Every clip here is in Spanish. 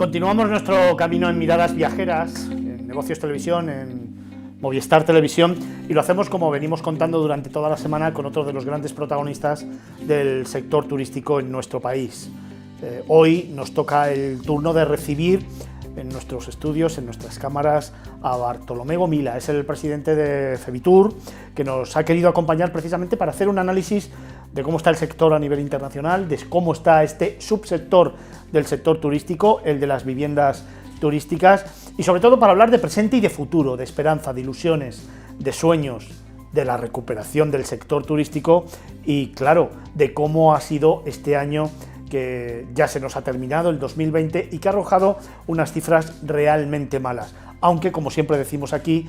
Continuamos nuestro camino en Miradas Viajeras, en Negocios Televisión, en Movistar Televisión, y lo hacemos como venimos contando durante toda la semana con otro de los grandes protagonistas del sector turístico en nuestro país. Hoy nos toca el turno de recibir en nuestros estudios, en nuestras cámaras, a Bartolomé Gomila. Es el presidente de Fevitur, que nos ha querido acompañar precisamente para hacer un análisis de cómo está el sector a nivel internacional, de cómo está este subsector del sector turístico, el de las viviendas turísticas, y sobre todo para hablar de presente y de futuro, de esperanza, de ilusiones, de sueños, de la recuperación del sector turístico y, claro, de cómo ha sido este año que ya se nos ha terminado, el 2020, y que ha arrojado unas cifras realmente malas. Aunque, como siempre decimos aquí,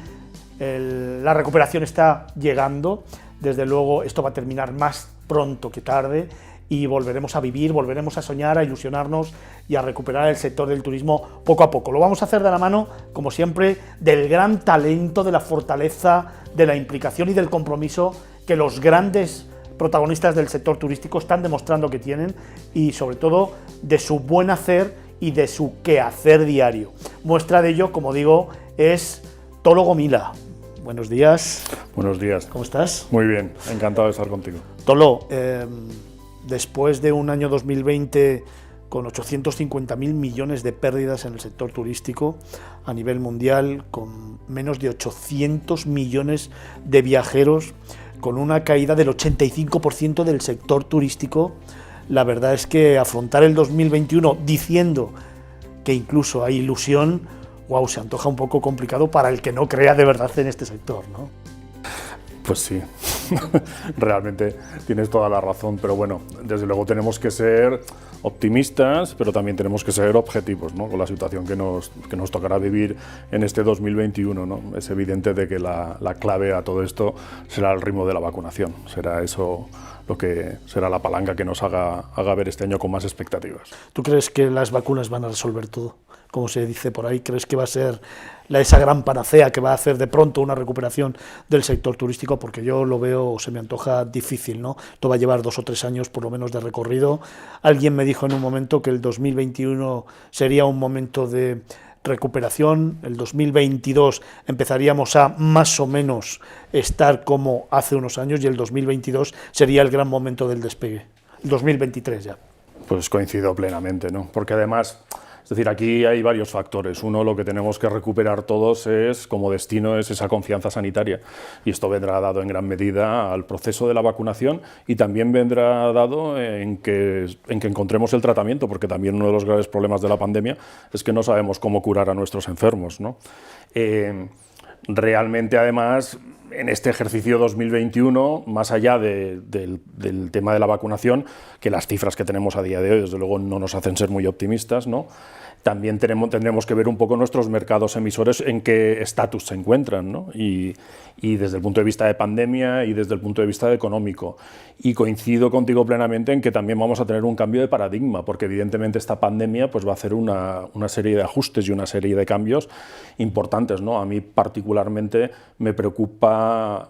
la recuperación está llegando. Desde luego esto va a terminar más pronto que tarde y volveremos a vivir, volveremos a soñar, a ilusionarnos y a recuperar el sector del turismo poco a poco. Lo vamos a hacer de la mano, como siempre, del gran talento, de la fortaleza, de la implicación y del compromiso que los grandes protagonistas del sector turístico están demostrando que tienen, y sobre todo de su buen hacer y de su quehacer diario. Muestra de ello, como digo, es Tolo Gomila. Buenos días. Buenos días. ¿Cómo estás? Muy bien, encantado de estar contigo. Tolo, después de un año 2020 con 850.000 millones de pérdidas en el sector turístico a nivel mundial, con menos de 800 millones de viajeros, con una caída del 85% del sector turístico, la verdad es que afrontar el 2021 diciendo que incluso hay ilusión, wow, se antoja un poco complicado para el que no crea de verdad en este sector, ¿no? Pues sí, realmente tienes toda la razón, pero bueno, desde luego tenemos que ser optimistas, pero también tenemos que ser objetivos, ¿no?, con la situación que nos tocará vivir en este 2021, ¿no? Es evidente de que la clave a todo esto será el ritmo de la vacunación, será eso lo que será la palanca que nos haga ver este año con más expectativas. ¿Tú crees que las vacunas van a resolver todo? Como se dice por ahí, ¿crees que va a ser esa gran panacea que va a hacer de pronto una recuperación del sector turístico? Porque yo lo veo, se me antoja difícil, ¿no? Esto va a llevar 2 o 3 años por lo menos de recorrido. Alguien me dijo en un momento que el 2021 sería un momento de recuperación, el 2022 empezaríamos a más o menos estar como hace unos años y el 2022 sería el gran momento del despegue, el 2023 ya. Pues coincido plenamente, ¿no? Porque además, es decir, aquí hay varios factores. Uno, lo que tenemos que recuperar todos es, como destino, es esa confianza sanitaria. Y esto vendrá dado en gran medida al proceso de la vacunación y también vendrá dado en que encontremos el tratamiento, porque también uno de los graves problemas de la pandemia es que no sabemos cómo curar a nuestros enfermos, ¿no? Realmente, además, en este ejercicio 2021, más allá del tema de la vacunación, que las cifras que tenemos a día de hoy, desde luego, no nos hacen ser muy optimistas, ¿no?, también tendremos que ver un poco nuestros mercados emisores en qué estatus se encuentran, ¿no? Y desde el punto de vista de pandemia y desde el punto de vista económico. Y coincido contigo plenamente en que también vamos a tener un cambio de paradigma, porque evidentemente esta pandemia pues va a hacer una serie de ajustes y una serie de cambios importantes, ¿no? A mí particularmente me preocupa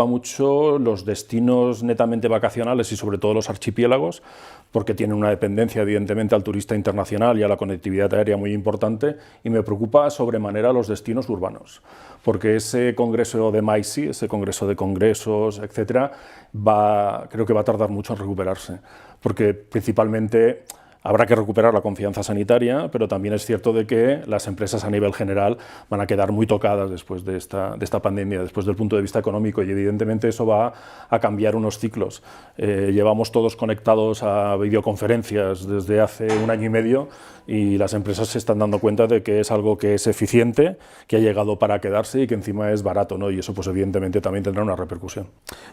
mucho los destinos netamente vacacionales y sobre todo los archipiélagos, porque tienen una dependencia evidentemente al turista internacional y a la conectividad aérea muy importante, y me preocupa sobremanera los destinos urbanos, porque ese congreso de MICE, ese congreso de congresos, etcétera, creo que va a tardar mucho en recuperarse, porque principalmente habrá que recuperar la confianza sanitaria, pero también es cierto de que las empresas a nivel general van a quedar muy tocadas después de esta pandemia, después del punto de vista económico, y evidentemente eso va a cambiar unos ciclos. Llevamos todos conectados a videoconferencias desde hace 1 año y medio y las empresas se están dando cuenta de que es algo que es eficiente, que ha llegado para quedarse y que encima es barato, ¿no? Y eso pues evidentemente también tendrá una repercusión.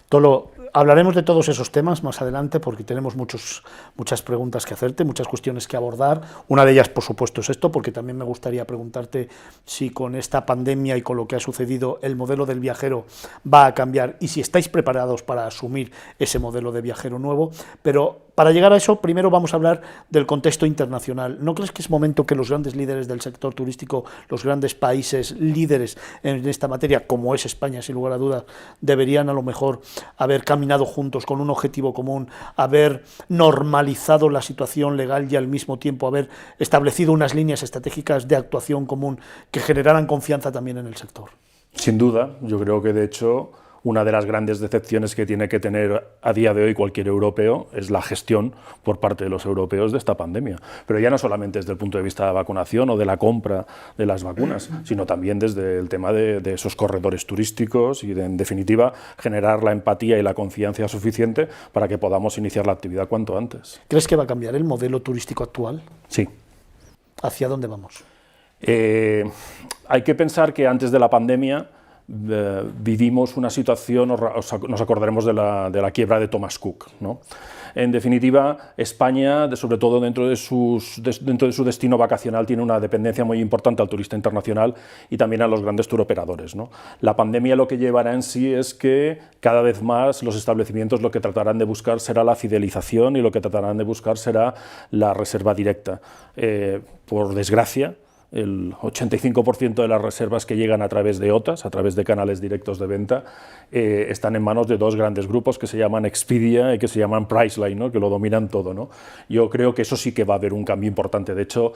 Tolo, hablaremos de todos esos temas más adelante porque tenemos muchas preguntas que hacerte, muchas cuestiones que abordar. Una de ellas, por supuesto, es esto, porque también me gustaría preguntarte si con esta pandemia y con lo que ha sucedido el modelo del viajero va a cambiar y si estáis preparados para asumir ese modelo de viajero nuevo. Pero Para llegar a eso, primero vamos a hablar del contexto internacional. ¿No crees que es momento que los grandes líderes del sector turístico, los grandes países líderes en esta materia, como es España, sin lugar a dudas, deberían a lo mejor haber caminado juntos con un objetivo común, haber normalizado la situación legal y al mismo tiempo haber establecido unas líneas estratégicas de actuación común que generaran confianza también en el sector? Sin duda, yo creo que de hecho una de las grandes decepciones que tiene que tener a día de hoy cualquier europeo es la gestión por parte de los europeos de esta pandemia. Pero ya no solamente desde el punto de vista de la vacunación o de la compra de las vacunas, sino también desde el tema de esos corredores turísticos y en definitiva generar la empatía y la confianza suficiente para que podamos iniciar la actividad cuanto antes. ¿Crees que va a cambiar el modelo turístico actual? Sí. ¿Hacia dónde vamos? Hay que pensar que antes de la pandemia vivimos una situación, nos acordaremos de la quiebra de Thomas Cook, ¿no? En definitiva, España, sobre todo dentro de su destino vacacional, tiene una dependencia muy importante al turista internacional y también a los grandes turoperadores, ¿no? La pandemia lo que llevará en sí es que cada vez más los establecimientos lo que tratarán de buscar será la fidelización y lo que tratarán de buscar será la reserva directa. Por desgracia, el 85% de las reservas que llegan a través de OTAs, a través de canales directos de venta, están en manos de dos grandes grupos que se llaman Expedia y que se llaman Priceline, ¿no? Que lo dominan todo, ¿no? Yo creo que eso sí que va a haber un cambio importante. De hecho,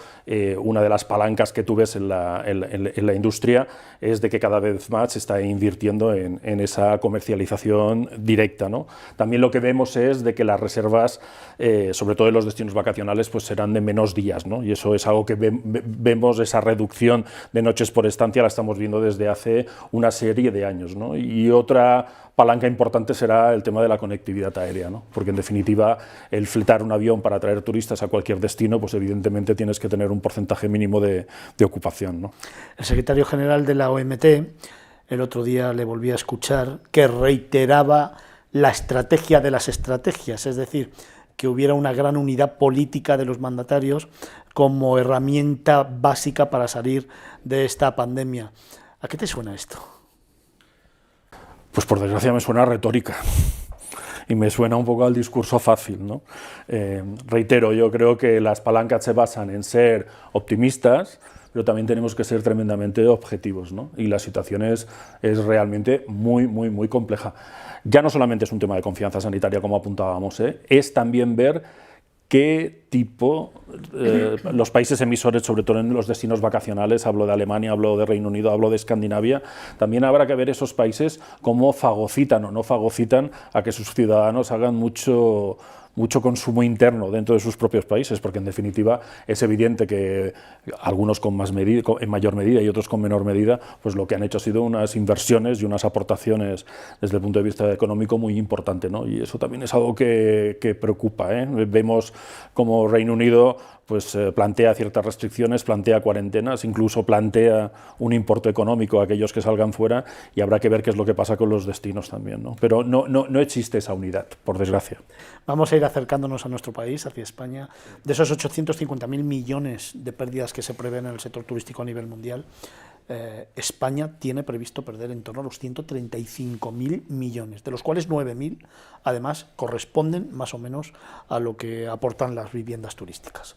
una de las palancas que tú ves en la industria es de que cada vez más se está invirtiendo en esa comercialización directa, ¿no? También lo que vemos es de que las reservas, sobre todo en los destinos vacacionales, pues serán de menos días, ¿no? Y eso es algo que vemos, esa reducción de noches por estancia la estamos viendo desde hace una serie de años, ¿no? Y otra palanca importante será el tema de la conectividad aérea, ¿no? Porque en definitiva el fletar un avión para traer turistas a cualquier destino, pues evidentemente tienes que tener un porcentaje mínimo de ocupación, ¿no? El secretario general de la OMT, el otro día le volví a escuchar, que reiteraba la estrategia de las estrategias, es decir, que hubiera una gran unidad política de los mandatarios como herramienta básica para salir de esta pandemia. ¿A qué te suena esto? Pues por desgracia me suena a retórica y me suena un poco al discurso fácil, ¿no? Reitero, yo creo que las palancas se basan en ser optimistas, pero también tenemos que ser tremendamente objetivos, ¿no? Y la situación es realmente muy compleja. Ya no solamente es un tema de confianza sanitaria, como apuntábamos, es también ver qué tipo, los países emisores, sobre todo en los destinos vacacionales, hablo de Alemania, hablo de Reino Unido, hablo de Escandinavia, también habrá que ver esos países cómo fagocitan o no fagocitan a que sus ciudadanos hagan mucho consumo interno dentro de sus propios países, porque en definitiva es evidente que algunos en mayor medida y otros con menor medida, pues lo que han hecho ha sido unas inversiones y unas aportaciones desde el punto de vista económico muy importante, ¿no? Y eso también es algo que preocupa, ¿eh? Vemos como Reino Unido pues plantea ciertas restricciones, plantea cuarentenas, incluso plantea un importe económico a aquellos que salgan fuera, y habrá que ver qué es lo que pasa con los destinos también, ¿no? Pero no existe esa unidad, por desgracia. Vamos a ir acercándonos a nuestro país, hacia España. De esos 850.000 millones de pérdidas que se prevén en el sector turístico a nivel mundial, España tiene previsto perder en torno a los 135.000 millones, de los cuales 9.000 además corresponden más o menos a lo que aportan las viviendas turísticas.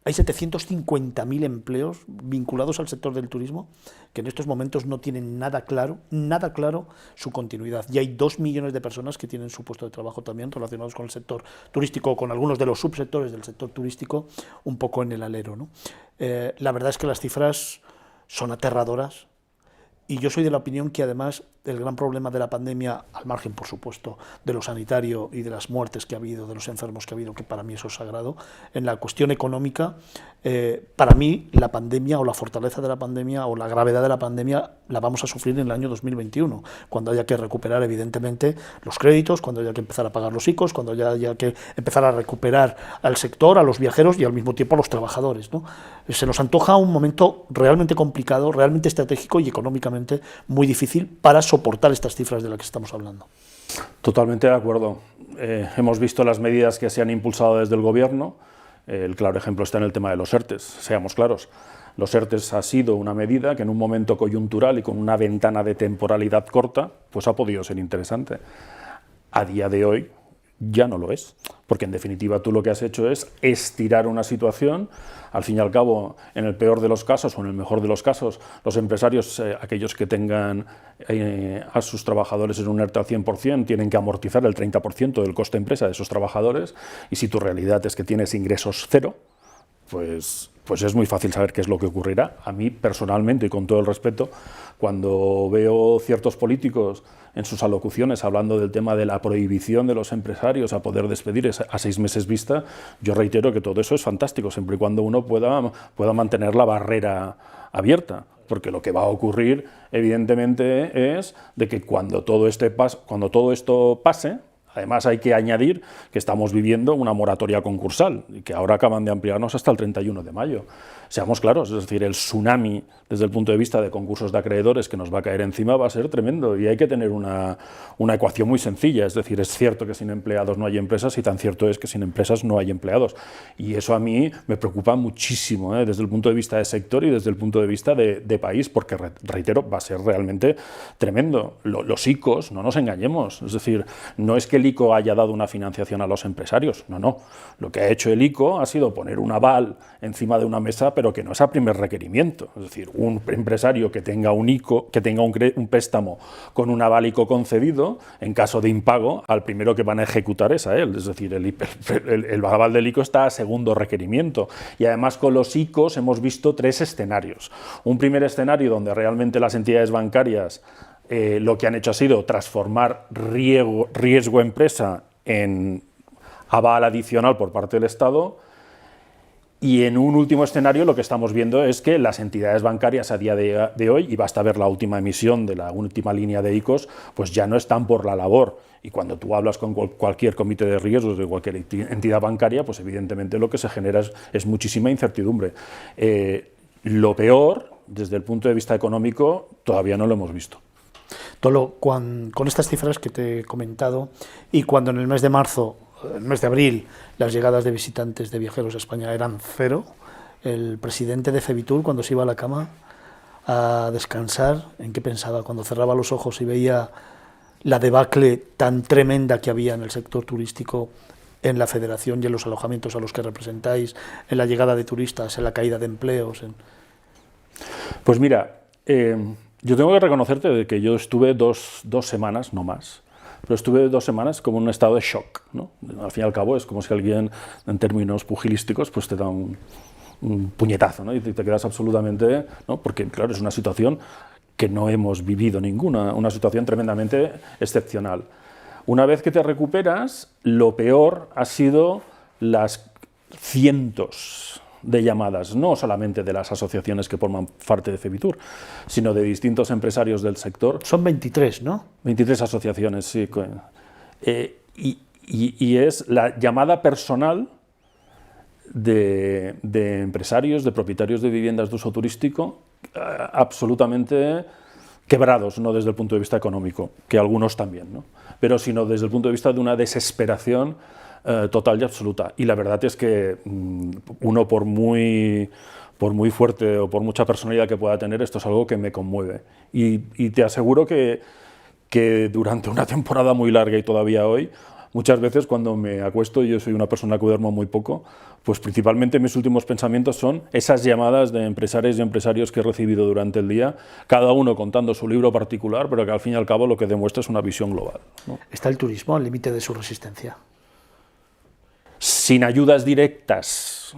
Hay 750.000 empleos vinculados al sector del turismo que en estos momentos no tienen nada claro su continuidad. Y hay 2 millones de personas que tienen su puesto de trabajo también relacionados con el sector turístico, con algunos de los subsectores del sector turístico, un poco en el alero, ¿no? La verdad es que las cifras son aterradoras. Y yo soy de la opinión que además el gran problema de la pandemia, al margen por supuesto de lo sanitario y de las muertes que ha habido, de los enfermos que ha habido, que para mí eso es sagrado, en la cuestión económica, para mí la pandemia o la fortaleza de la pandemia o la gravedad de la pandemia la vamos a sufrir en el año 2021, cuando haya que recuperar evidentemente los créditos, cuando haya que empezar a pagar los ICOs, cuando haya que empezar a recuperar al sector, a los viajeros y al mismo tiempo a los trabajadores, ¿no? Se nos antoja un momento realmente complicado, realmente estratégico y económicamente muy difícil para soportar estas cifras de las que estamos hablando. Totalmente de acuerdo. Hemos visto las medidas que se han impulsado desde el Gobierno. El claro ejemplo está en el tema de los ERTEs, seamos claros. Los ERTEs ha sido una medida que en un momento coyuntural y con una ventana de temporalidad corta, pues ha podido ser interesante. A día de hoy ya no lo es, porque en definitiva tú lo que has hecho es estirar una situación. Al fin y al cabo, en el peor de los casos o en el mejor de los casos, los empresarios, aquellos que tengan a sus trabajadores en un ERTE al 100%, tienen que amortizar el 30% del coste empresa de esos trabajadores, y si tu realidad es que tienes ingresos cero, pues es muy fácil saber qué es lo que ocurrirá. A mí personalmente, y con todo el respeto, cuando veo ciertos políticos en sus alocuciones hablando del tema de la prohibición de los empresarios a poder despedir a 6 meses vista, yo reitero que todo eso es fantástico, siempre y cuando uno pueda mantener la barrera abierta. Porque lo que va a ocurrir, evidentemente, es de que cuando todo esto pase, además hay que añadir que estamos viviendo una moratoria concursal y que ahora acaban de ampliarnos hasta el 31 de mayo. Seamos claros, es decir, el tsunami desde el punto de vista de concursos de acreedores que nos va a caer encima va a ser tremendo, y hay que tener una ecuación muy sencilla. Es decir, es cierto que sin empleados no hay empresas, y tan cierto es que sin empresas no hay empleados. Y eso a mí me preocupa muchísimo, desde el punto de vista de sector y desde el punto de vista de país, porque, reitero, va a ser realmente tremendo. Los ICOs, no nos engañemos, es decir, no es que el ICO haya dado una financiación a los empresarios, no. Lo que ha hecho el ICO ha sido poner un aval encima de una mesa, pero que no es a primer requerimiento. Es decir, un empresario que tenga un ICO, que tenga un préstamo con un aval ICO concedido, en caso de impago, al primero que van a ejecutar es a él. Es decir, el aval del ICO está a segundo requerimiento. Y además con los ICOs hemos visto 3 escenarios. Un primer escenario donde realmente las entidades bancarias lo que han hecho ha sido transformar riesgo empresa en aval adicional por parte del Estado, y en un último escenario lo que estamos viendo es que las entidades bancarias a día de hoy, y basta ver la última emisión de la última línea de ICOs, pues ya no están por la labor. Y cuando tú hablas con cualquier comité de riesgos de cualquier entidad bancaria, pues evidentemente lo que se genera es muchísima incertidumbre. Lo peor, desde el punto de vista económico, todavía no lo hemos visto. Tolo, con estas cifras que te he comentado, y cuando en el mes de marzo, el mes de abril, las llegadas de visitantes, de viajeros a España eran 0, el presidente de Fevitur, cuando se iba a la cama a descansar, ¿en qué pensaba? Cuando cerraba los ojos y veía la debacle tan tremenda que había en el sector turístico, en la federación y en los alojamientos a los que representáis, en la llegada de turistas, en la caída de empleos. Pues mira, yo tengo que reconocerte de que yo estuve dos semanas, no más, pero estuve 2 semanas como en un estado de shock, ¿no? Al fin y al cabo es como si alguien, en términos pugilísticos, pues te da un puñetazo, ¿no? Y te quedas absolutamente, ¿no? Porque claro, es una situación que no hemos vivido ninguna, una situación tremendamente excepcional. Una vez que te recuperas, lo peor ha sido las cientos de llamadas, no solamente de las asociaciones que forman parte de Fevitur, sino de distintos empresarios del sector. Son 23, ¿no? 23 asociaciones, sí. Y es la llamada personal de empresarios, de propietarios de viviendas de uso turístico, absolutamente quebrados, no desde el punto de vista económico, que algunos también, ¿no? Pero sino desde el punto de vista de una desesperación total y absoluta. Y la verdad es que uno, por muy fuerte o por mucha personalidad que pueda tener, esto es algo que me conmueve. Y te aseguro que durante una temporada muy larga y todavía hoy, muchas veces cuando me acuesto, yo soy una persona que duermo muy poco, pues principalmente mis últimos pensamientos son esas llamadas de empresarios y empresarios que he recibido durante el día, cada uno contando su libro particular, pero que al fin y al cabo lo que demuestra es una visión global, ¿no? ¿Está el turismo al límite de su resistencia? Sin ayudas directas,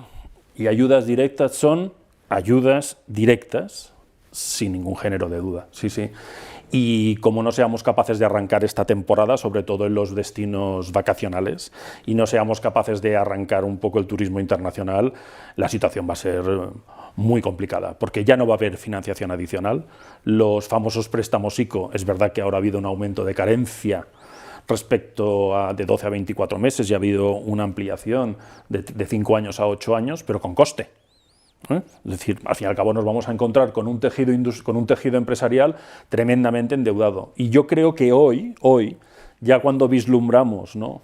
y ayudas directas son ayudas directas, sin ningún género de duda, sí. Y como no seamos capaces de arrancar esta temporada, sobre todo en los destinos vacacionales, y no seamos capaces de arrancar un poco el turismo internacional, la situación va a ser muy complicada, porque ya no va a haber financiación adicional. Los famosos préstamos ICO, es verdad que ahora ha habido un aumento de carencia respecto a de 12 a 24 meses, y ha habido una ampliación de 5 años a 8 años, pero con coste. Es decir, al fin y al cabo nos vamos a encontrar con un tejido empresarial tremendamente endeudado. Y yo creo que hoy, ya cuando vislumbramos, no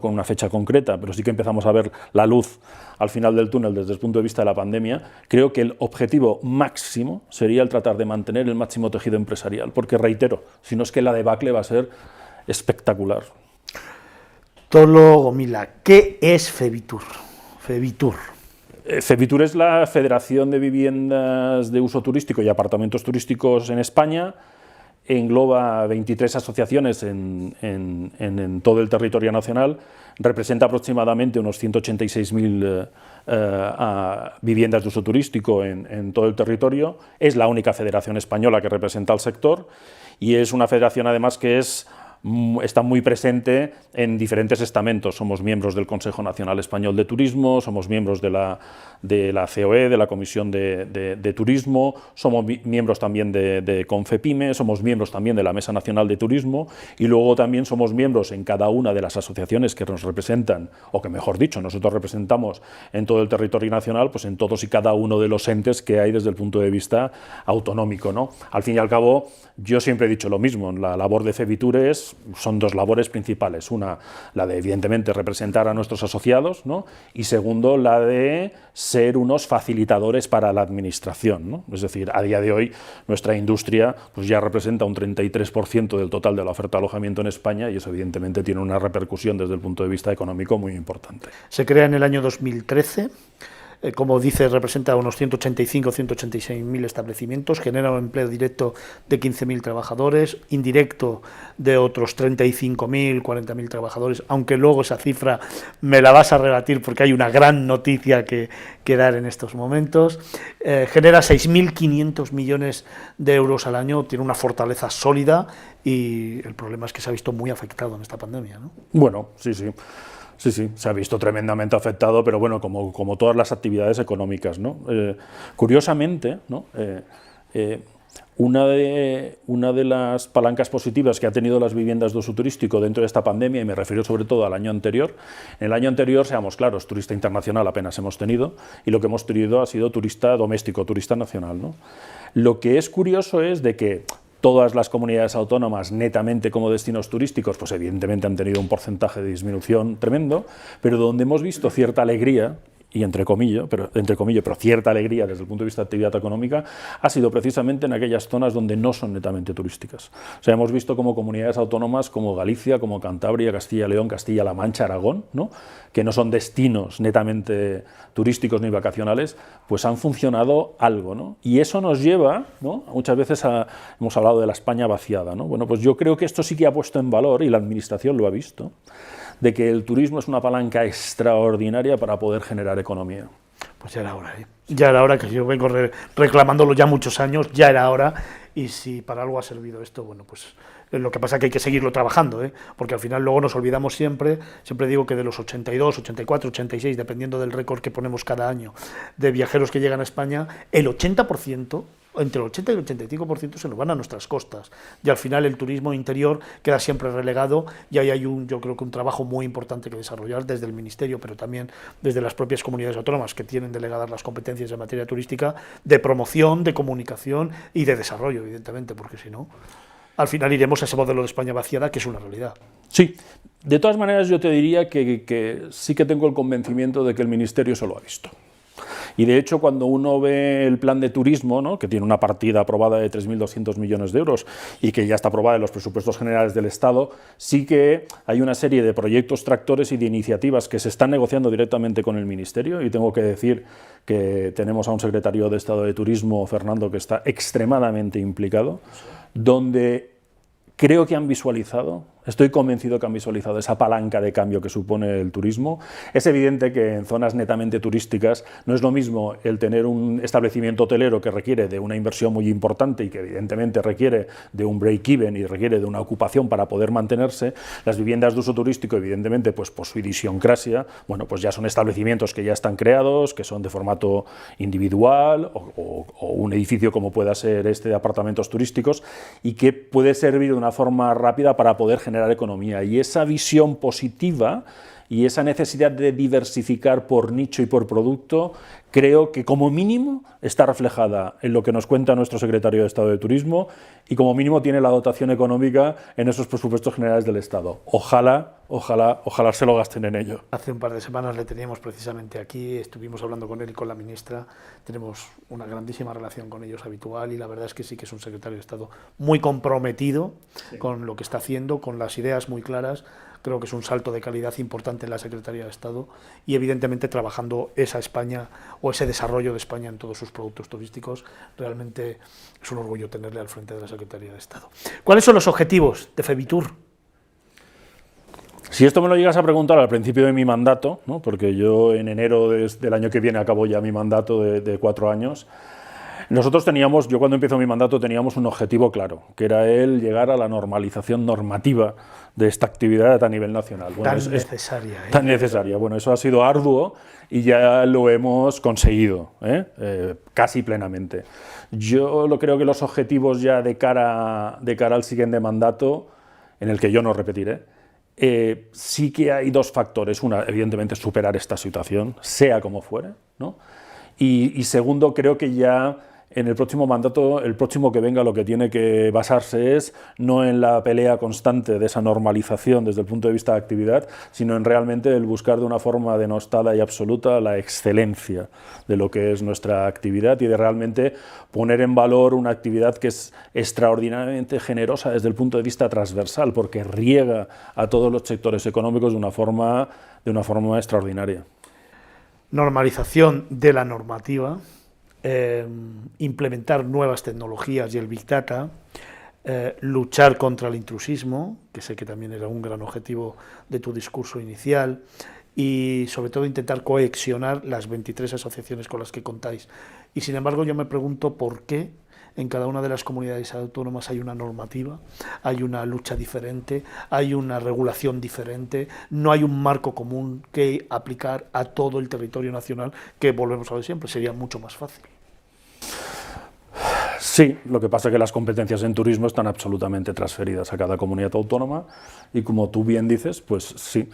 con una fecha concreta, pero sí que empezamos a ver la luz al final del túnel desde el punto de vista de la pandemia, creo que el objetivo máximo sería el tratar de mantener el máximo tejido empresarial, porque reitero, si no es que la debacle va a ser espectacular. Bartolo Gomila, ¿qué es FEBITUR? FEBITUR es la Federación de Viviendas de Uso Turístico y Apartamentos Turísticos en España. Engloba 23 asociaciones en todo el territorio nacional, representa aproximadamente unos 186.000 viviendas de uso turístico en todo el territorio, es la única federación española que representa al sector y es una federación además que está muy presente en diferentes estamentos. Somos miembros del Consejo Nacional Español de Turismo, somos miembros de la COE, de la Comisión de Turismo, somos miembros también de CONFEPIME, somos miembros también de la Mesa Nacional de Turismo y luego también somos miembros en cada una de las asociaciones que nos representan, o que mejor dicho, nosotros representamos en todo el territorio nacional, pues en todos y cada uno de los entes que hay desde el punto de vista autonómico, ¿no? Al fin y al cabo, yo siempre he dicho lo mismo, la labor de FEBITUR son dos labores principales, una, la de evidentemente representar a nuestros asociados, ¿no? Y segundo, la de ser unos facilitadores para la administración, ¿no? Es decir, a día de hoy nuestra industria pues ya representa un 33% del total de la oferta de alojamiento en España y eso evidentemente tiene una repercusión desde el punto de vista económico muy importante. Se crea en el año 2013. Como dice, representa unos 185 o 186.000 establecimientos, genera un empleo directo de 15.000 trabajadores, indirecto de otros 35.000, 40.000 trabajadores, aunque luego esa cifra me la vas a rebatir porque hay una gran noticia que dar en estos momentos. Genera 6.500 millones de euros al año, tiene una fortaleza sólida y el problema es que se ha visto muy afectado en esta pandemia, ¿no? Bueno, sí. Sí, se ha visto tremendamente afectado, pero bueno, como todas las actividades económicas, ¿no? Curiosamente, ¿no? Una de las palancas positivas que ha tenido las viviendas de uso turístico dentro de esta pandemia, y me refiero sobre todo al año anterior, en el año anterior, seamos claros, turista internacional apenas hemos tenido, y lo que hemos tenido ha sido turista doméstico, turista nacional, ¿no? Lo que es curioso es de que todas las comunidades autónomas netamente como destinos turísticos, pues evidentemente han tenido un porcentaje de disminución tremendo, pero donde hemos visto cierta alegría, y entre comillas, pero cierta alegría desde el punto de vista de actividad económica, ha sido precisamente en aquellas zonas donde no son netamente turísticas. O sea, hemos visto como comunidades autónomas como Galicia, como Cantabria, Castilla y León, Castilla-La Mancha, Aragón, ¿no? Que no son destinos netamente turísticos ni vacacionales, pues han funcionado algo, ¿no? Y eso nos lleva, ¿no? Muchas veces hemos hablado de la España vaciada, ¿no? Bueno, pues yo creo que esto sí que ha puesto en valor, y la Administración lo ha visto, de que el turismo es una palanca extraordinaria para poder generar economía. Pues ya era hora, ¿eh? Ya era hora, que yo vengo reclamándolo ya muchos años, ya era hora, y si para algo ha servido esto, bueno, pues lo que pasa es que hay que seguirlo trabajando, ¿eh? Porque al final luego nos olvidamos siempre digo que de los 82, 84, 86, dependiendo del récord que ponemos cada año de viajeros que llegan a España, el 80%, entre el 80 y el 85% se nos van a nuestras costas, y al final el turismo interior queda siempre relegado, y ahí hay yo creo que un trabajo muy importante que desarrollar desde el Ministerio, pero también desde las propias comunidades autónomas que tienen delegadas las competencias en materia turística, de promoción, de comunicación y de desarrollo, evidentemente, porque si no, al final iremos a ese modelo de España vaciada, que es una realidad. Sí, de todas maneras yo te diría que sí que tengo el convencimiento de que el Ministerio eso lo ha visto. Y de hecho, cuando uno ve el plan de turismo, ¿no? Que tiene una partida aprobada de 3.200 millones de euros y que ya está aprobada en los presupuestos generales del Estado, sí que hay una serie de proyectos tractores y de iniciativas que se están negociando directamente con el Ministerio, y tengo que decir que tenemos a un secretario de Estado de Turismo, Fernando, que está extremadamente implicado, donde creo que han visualizado, estoy convencido que han visualizado esa palanca de cambio que supone el turismo. Es evidente que en zonas netamente turísticas no es lo mismo el tener un establecimiento hotelero que requiere de una inversión muy importante y que evidentemente requiere de un break-even y requiere de una ocupación para poder mantenerse. Las viviendas de uso turístico, evidentemente, pues por su idiosincrasia, bueno, pues ya son establecimientos que ya están creados, que son de formato individual o un edificio como pueda ser este de apartamentos turísticos, y que puede servir de una forma rápida para poder generar economía. Y esa visión positiva y esa necesidad de diversificar por nicho y por producto, creo que como mínimo está reflejada en lo que nos cuenta nuestro secretario de Estado de Turismo y como mínimo tiene la dotación económica en esos presupuestos generales del Estado. Ojalá se lo gasten en ello. Hace un par de semanas le teníamos precisamente aquí, estuvimos hablando con él y con la ministra, tenemos una grandísima relación con ellos habitual, y la verdad es que sí que es un secretario de Estado muy comprometido con lo que está haciendo, con las ideas muy claras, creo que es un salto de calidad importante en la Secretaría de Estado y evidentemente trabajando esa España o ese desarrollo de España en todos sus productos turísticos, realmente es un orgullo tenerle al frente de la Secretaría de Estado. ¿Cuáles son los objetivos de FEBITUR? Si esto me lo llegas a preguntar al principio de mi mandato, ¿no? Porque yo en enero del año que viene acabo ya mi mandato de 4 años, nosotros teníamos, yo cuando empiezo mi mandato teníamos un objetivo claro, que era el llegar a la normalización normativa de esta actividad a nivel nacional. Bueno, tan necesaria. Tan necesaria. Bueno, eso ha sido arduo y ya lo hemos conseguido, casi plenamente. Yo creo que los objetivos ya de cara al siguiente mandato, en el que yo no repetiré, sí que hay 2 factores. Una, evidentemente, superar esta situación, sea como fuere, ¿no? Y segundo, creo que ya en el próximo mandato, el próximo que venga, lo que tiene que basarse es no en la pelea constante de esa normalización desde el punto de vista de actividad, sino en realmente el buscar de una forma denostada y absoluta la excelencia de lo que es nuestra actividad y de realmente poner en valor una actividad que es extraordinariamente generosa desde el punto de vista transversal, porque riega a todos los sectores económicos de una forma extraordinaria. Normalización de la normativa, implementar nuevas tecnologías y el Big Data, luchar contra el intrusismo, que sé que también era un gran objetivo de tu discurso inicial, y sobre todo intentar cohesionar las 23 asociaciones con las que contáis. Y sin embargo yo me pregunto por qué en cada una de las comunidades autónomas hay una normativa, hay una lucha diferente, hay una regulación diferente, no hay un marco común que aplicar a todo el territorio nacional, que volvemos a ver siempre, sería mucho más fácil. Sí, lo que pasa es que las competencias en turismo están absolutamente transferidas a cada comunidad autónoma y como tú bien dices, pues sí,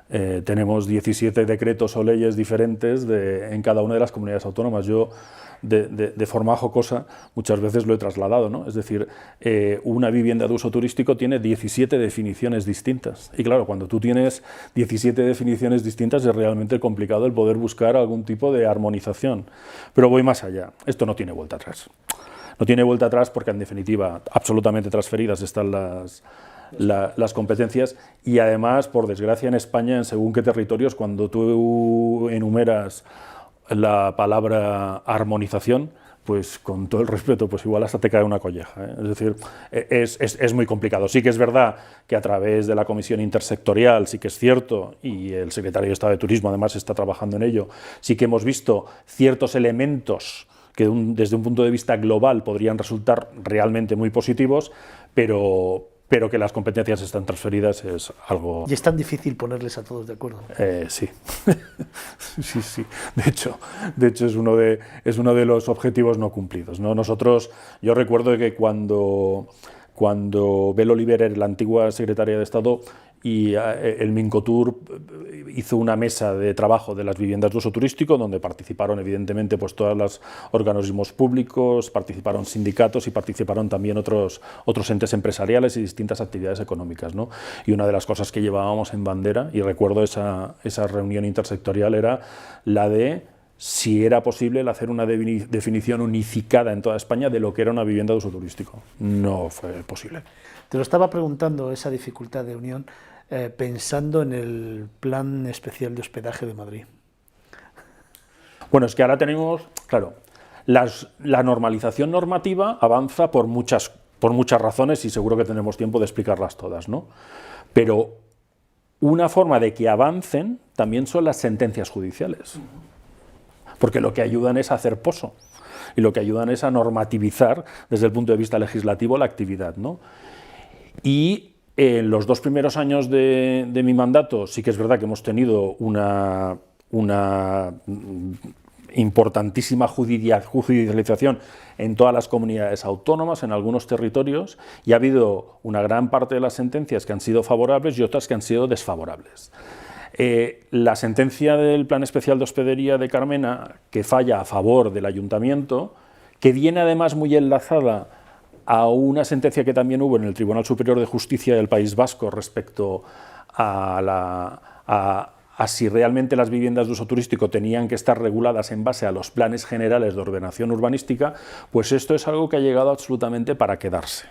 tenemos 17 decretos o leyes diferentes en cada una de las comunidades autónomas. Yo, de forma jocosa, muchas veces lo he trasladado, ¿no? Es decir, una vivienda de uso turístico tiene 17 definiciones distintas. Y claro, cuando tú tienes 17 definiciones distintas es realmente complicado el poder buscar algún tipo de armonización. Pero voy más allá. Esto no tiene vuelta atrás. No tiene vuelta atrás porque, en definitiva, absolutamente transferidas están las competencias y, además, por desgracia, en España, en según qué territorios, cuando tú enumeras la palabra armonización, pues con todo el respeto, pues igual hasta te cae una colleja, ¿eh? Es decir, es muy complicado. Sí que es verdad que a través de la Comisión Intersectorial, sí que es cierto, y el Secretario de Estado de Turismo además está trabajando en ello, sí que hemos visto ciertos elementos que desde un punto de vista global podrían resultar realmente muy positivos, pero que las competencias están transferidas es algo... Y es tan difícil ponerles a todos de acuerdo. Sí. Sí. De hecho es uno de los objetivos no cumplidos, ¿no? Yo recuerdo que cuando Bel Oliver era la antigua secretaria de Estado y el Mincotur hizo una mesa de trabajo de las viviendas de uso turístico donde participaron evidentemente pues todos los organismos públicos, participaron sindicatos y participaron también otros entes empresariales y distintas actividades económicas, ¿no? Y una de las cosas que llevábamos en bandera, y recuerdo esa reunión intersectorial, era la de si era posible el hacer una definición unificada en toda España de lo que era una vivienda de uso turístico. No fue posible. Te lo estaba preguntando, esa dificultad de unión, pensando en el Plan Especial de Hospedaje de Madrid. Bueno, es que ahora tenemos, claro, la normalización normativa avanza por muchas razones y seguro que tenemos tiempo de explicarlas todas, ¿no? Pero una forma de que avancen también son las sentencias judiciales, porque lo que ayudan es a hacer poso y lo que ayudan es a normativizar desde el punto de vista legislativo la actividad, ¿no? Y en los 2 primeros años de mi mandato sí que es verdad que hemos tenido una importantísima judicialización en todas las comunidades autónomas, en algunos territorios, y ha habido una gran parte de las sentencias que han sido favorables y otras que han sido desfavorables. La sentencia del Plan Especial de Hospedería de Carmena, que falla a favor del Ayuntamiento, que viene además muy enlazada a una sentencia que también hubo en el Tribunal Superior de Justicia del País Vasco respecto a si realmente las viviendas de uso turístico tenían que estar reguladas en base a los planes generales de ordenación urbanística, pues esto es algo que ha llegado absolutamente para quedarse.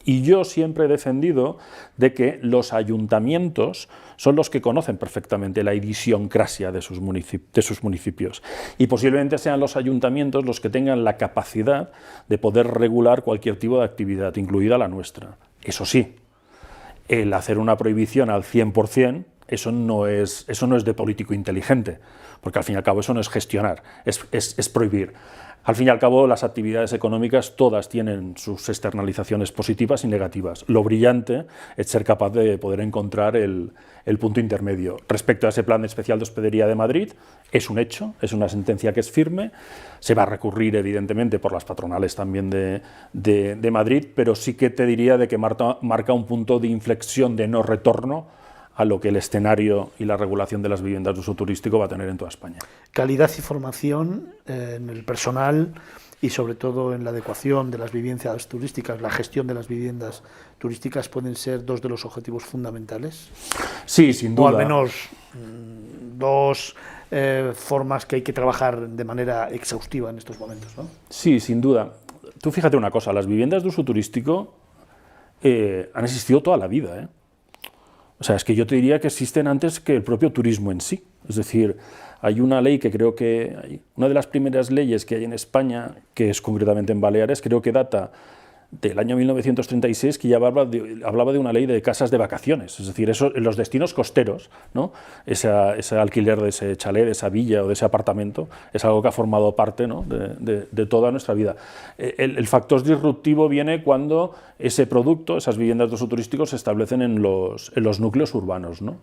Y yo siempre he defendido de que los ayuntamientos son los que conocen perfectamente la idiosincrasia de sus municipios. Y posiblemente sean los ayuntamientos los que tengan la capacidad de poder regular cualquier tipo de actividad, incluida la nuestra. Eso sí, el hacer una prohibición al 100%, eso no es de político inteligente, porque al fin y al cabo eso no es gestionar, es prohibir. Al fin y al cabo, las actividades económicas todas tienen sus externalizaciones positivas y negativas. Lo brillante es ser capaz de poder encontrar el punto intermedio. Respecto a ese plan especial de hospedería de Madrid, es un hecho, es una sentencia que es firme, se va a recurrir evidentemente por las patronales también de Madrid, pero sí que te diría de que marca un punto de inflexión de no retorno a lo que el escenario y la regulación de las viviendas de uso turístico va a tener en toda España. Calidad y formación en el personal y sobre todo en la adecuación de las viviendas turísticas, la gestión de las viviendas turísticas pueden ser dos de los objetivos fundamentales. Sí, sin duda. O al menos dos formas que hay que trabajar de manera exhaustiva en estos momentos, ¿no? Sí, sin duda. Tú fíjate una cosa, las viviendas de uso turístico han existido toda la vida, ¿eh? O sea, es que yo te diría que existen antes que el propio turismo en sí. Es decir, hay una ley que creo que, una de las primeras leyes que hay en España, que es concretamente en Baleares, creo que data del año 1936, que ya hablaba de una ley de casas de vacaciones, es decir, eso, en los destinos costeros, ¿no? Ese alquiler de ese chalet, de esa villa o de ese apartamento, es algo que ha formado parte, ¿no? de toda nuestra vida. El factor disruptivo viene cuando ese producto, esas viviendas de uso turístico, se establecen en los núcleos urbanos, ¿no?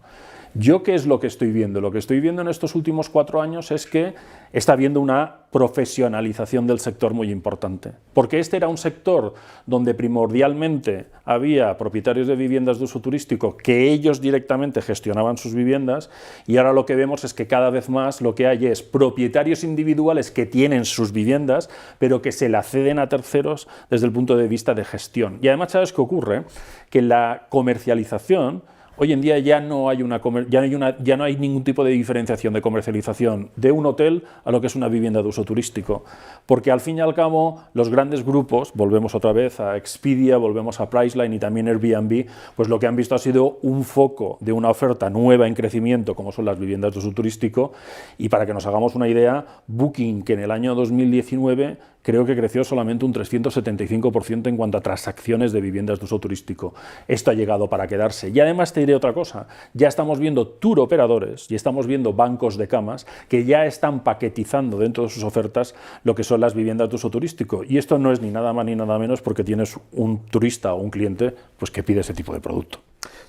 ¿Yo qué es lo que estoy viendo? Lo que estoy viendo en estos últimos 4 años es que está habiendo una profesionalización del sector muy importante, porque este era un sector donde primordialmente había propietarios de viviendas de uso turístico que ellos directamente gestionaban sus viviendas, y ahora lo que vemos es que cada vez más lo que hay es propietarios individuales que tienen sus viviendas, pero que se la ceden a terceros desde el punto de vista de gestión. Y además, ¿sabes qué ocurre? Que la comercialización, hoy en día ya no hay ningún tipo de diferenciación de comercialización de un hotel a lo que es una vivienda de uso turístico, porque al fin y al cabo los grandes grupos, volvemos otra vez a Expedia, volvemos a Priceline y también Airbnb, pues lo que han visto ha sido un foco de una oferta nueva en crecimiento como son las viviendas de uso turístico. Y para que nos hagamos una idea, Booking, que en el año 2019 creo que creció solamente un 375% en cuanto a transacciones de viviendas de uso turístico. Esto ha llegado para quedarse. Y además te diré otra cosa, ya estamos viendo tour operadores y estamos viendo bancos de camas que ya están paquetizando dentro de sus ofertas lo que son las viviendas de uso turístico. Y esto no es ni nada más ni nada menos porque tienes un turista o un cliente pues, que pide ese tipo de producto.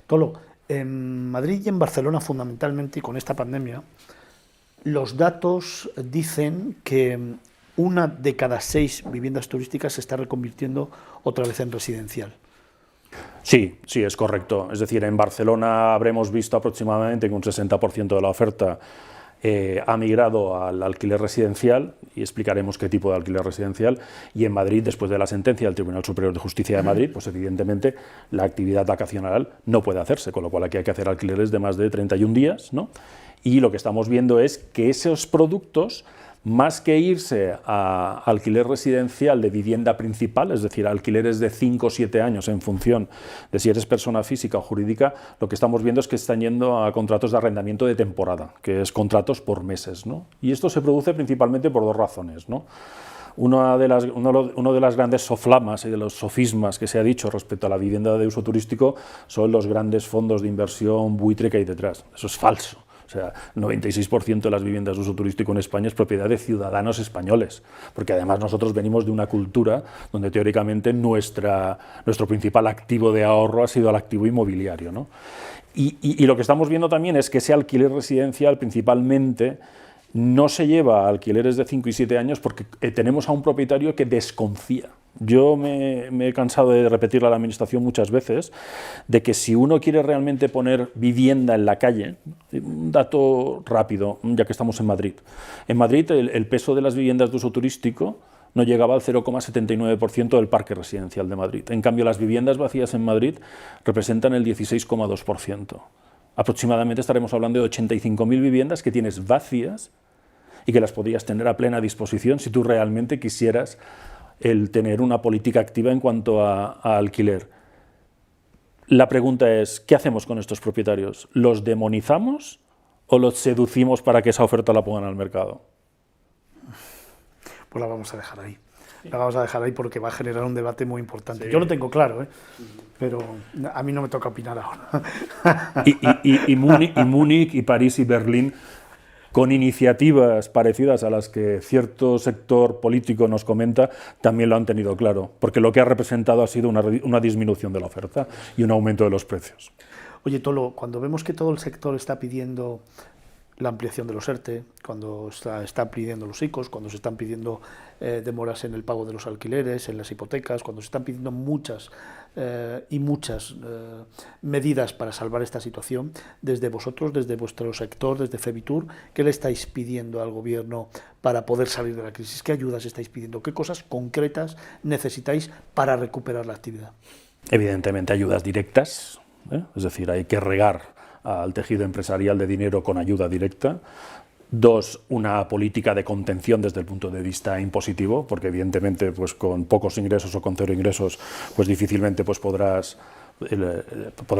Tolo, en Madrid y en Barcelona fundamentalmente, y con esta pandemia, los datos dicen que 1 de cada 6 viviendas turísticas se está reconvirtiendo otra vez en residencial. Sí, sí, es correcto. Es decir, en Barcelona habremos visto aproximadamente que un 60% de la oferta ha migrado al alquiler residencial, y explicaremos qué tipo de alquiler residencial. Y en Madrid, después de la sentencia del Tribunal Superior de Justicia de Madrid, pues evidentemente la actividad vacacional no puede hacerse, con lo cual aquí hay que hacer alquileres de más de 31 días, ¿no? Y lo que estamos viendo es que esos productos, más que irse a alquiler residencial de vivienda principal, es decir, alquileres de 5 o 7 años en función de si eres persona física o jurídica, lo que estamos viendo es que están yendo a contratos de arrendamiento de temporada, que es contratos por meses, ¿no? Y esto se produce principalmente por 2 razones, ¿no? Uno de las grandes soflamas y de los sofismas que se ha dicho respecto a la vivienda de uso turístico son los grandes fondos de inversión buitre que hay detrás. Eso es falso. O sea, el 96% de las viviendas de uso turístico en España es propiedad de ciudadanos españoles, porque además nosotros venimos de una cultura donde teóricamente nuestro principal activo de ahorro ha sido el activo inmobiliario, ¿no? Y lo que estamos viendo también es que ese alquiler residencial principalmente no se lleva a alquileres de 5 y 7 años porque tenemos a un propietario que desconfía. Yo me he cansado de repetirle a la Administración muchas veces de que si uno quiere realmente poner vivienda en la calle, un dato rápido, ya que estamos en Madrid. En Madrid el peso de las viviendas de uso turístico no llegaba al 0,79% del parque residencial de Madrid. En cambio, las viviendas vacías en Madrid representan el 16,2%. Aproximadamente estaremos hablando de 85.000 viviendas que tienes vacías y que las podrías tener a plena disposición si tú realmente quisieras el tener una política activa en cuanto a alquiler. La pregunta es, ¿qué hacemos con estos propietarios? ¿Los demonizamos o los seducimos para que esa oferta la pongan al mercado? Pues la vamos a dejar ahí. La vamos a dejar ahí porque va a generar un debate muy importante. Sí. Yo lo tengo claro, pero a mí no me toca opinar ahora. Y Múnich y París y Berlín, con iniciativas parecidas a las que cierto sector político nos comenta, también lo han tenido claro, porque lo que ha representado ha sido una disminución de la oferta y un aumento de los precios. Oye, Tolo, cuando vemos que todo el sector está pidiendo la ampliación de los ERTE, cuando está pidiendo los ICOs, cuando se están pidiendo demoras en el pago de los alquileres, en las hipotecas, cuando se están pidiendo muchas medidas para salvar esta situación, desde vosotros, desde vuestro sector, desde Febitur, ¿qué le estáis pidiendo al gobierno para poder salir de la crisis? ¿Qué ayudas estáis pidiendo? ¿Qué cosas concretas necesitáis para recuperar la actividad? Evidentemente ayudas directas, es decir, hay que regar al tejido empresarial de dinero con ayuda directa. 2, una política de contención desde el punto de vista impositivo, porque evidentemente pues, con pocos ingresos o con 0 ingresos pues difícilmente pues, podrás